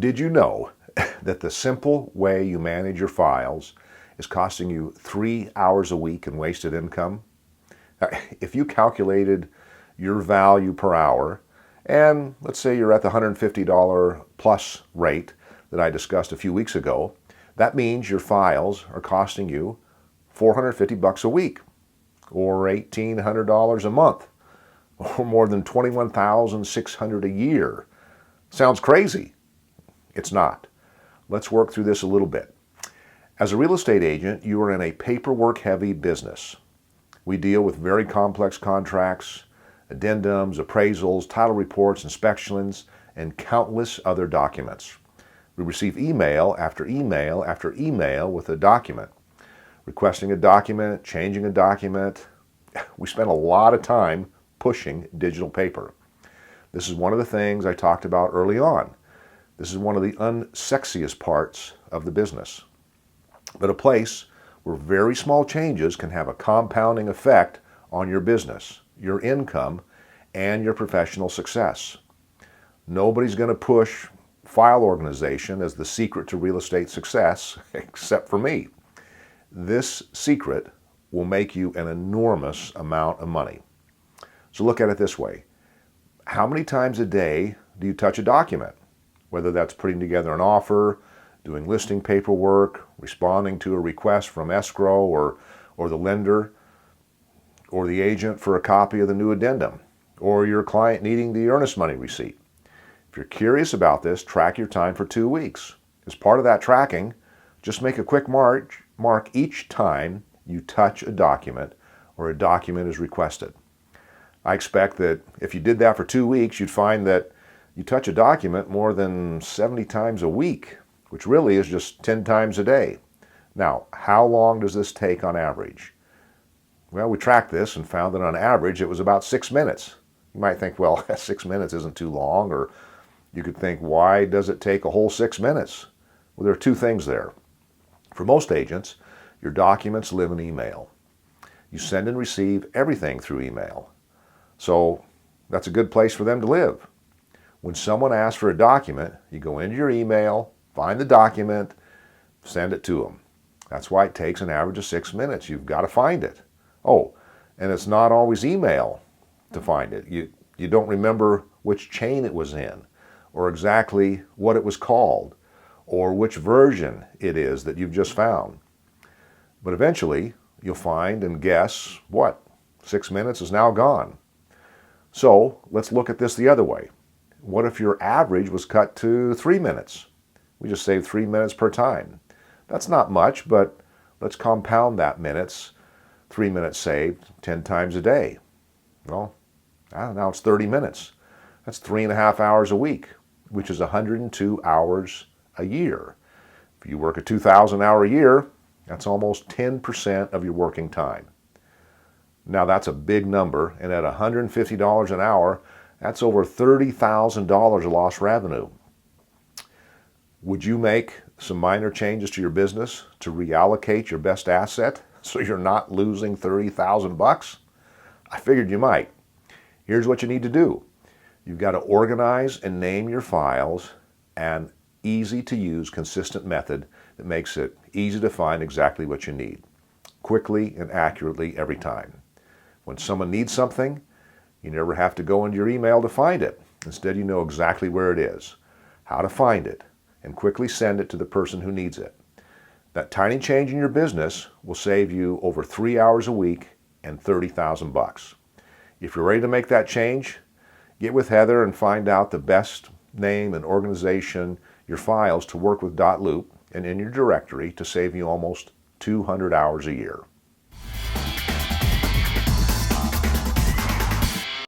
Did you know that the simple way you manage your files is costing you 3 hours a week in wasted income? If you calculated your value per hour, and let's say you're at the $150 plus rate that I discussed a few weeks ago, that means your files are costing you $450 a week, or $1,800 a month, or more than $21,600 a year. Sounds crazy. It's not. Let's work through this a little bit. As a real estate agent, you are in a paperwork-heavy business. We deal with very complex contracts, addendums, appraisals, title reports, inspections, and countless other documents. We receive email after email after email with a document. Requesting a document, changing a document. We spend a lot of time pushing digital paper. This is one of the things I talked about early on. This is one of the unsexiest parts of the business, but a place where very small changes can have a compounding effect on your business, your income, and your professional success. Nobody's going to push file organization as the secret to real estate success, except for me. This secret will make you an enormous amount of money. So look at it this way. How many times a day do you touch a document? Whether that's putting together an offer, doing listing paperwork, responding to a request from escrow or the lender, or the agent for a copy of the new addendum, or your client needing the earnest money receipt. If you're curious about this, track your time for 2 weeks. As part of that tracking, just make a quick mark each time you touch a document or a document is requested. I expect that if you did that for 2 weeks, you'd find that you touch a document more than 70 times a week, which really is just 10 times a day. Now, how long does this take on average? Well, we tracked this and found that on average it was about 6 minutes. You might think, well, 6 minutes isn't too long, or you could think, why does it take a whole 6 minutes? Well, there are two things there. For most agents, your documents live in email. You send and receive everything through email. So that's a good place for them to live. When someone asks for a document, you go into your email, find the document, send it to them. That's why it takes an average of 6 minutes. You've got to find it. Oh, and it's not always email to find it. You don't remember which chain it was in, or exactly what it was called, or which version it is that you've just found. But eventually, you'll find and guess what? 6 minutes is now gone. So let's look at this the other way. What if your average was cut to 3 minutes? We just saved 3 minutes per time. That's not much, but let's compound that minutes. 3 minutes saved 10 times a day. Well, now it's 30 minutes. That's 3.5 hours a week, which is 102 hours a year. If you work a 2,000-hour year, that's almost 10% of your working time. Now that's a big number, and at $150 an hour, that's over $30,000 of lost revenue. Would you make some minor changes to your business to reallocate your best asset so you're not losing $30,000? I figured you might. Here's what you need to do. You've got to organize and name your files, an easy-to-use, consistent method that makes it easy to find exactly what you need, quickly and accurately every time. When someone needs something, you never have to go into your email to find it. Instead, you know exactly where it is, how to find it, and quickly send it to the person who needs it. That tiny change in your business will save you over 3 hours a week and $30,000. If you're ready to make that change, get with Heather and find out the best name and organization your files to work with .loop and in your directory to save you almost 200 hours a year.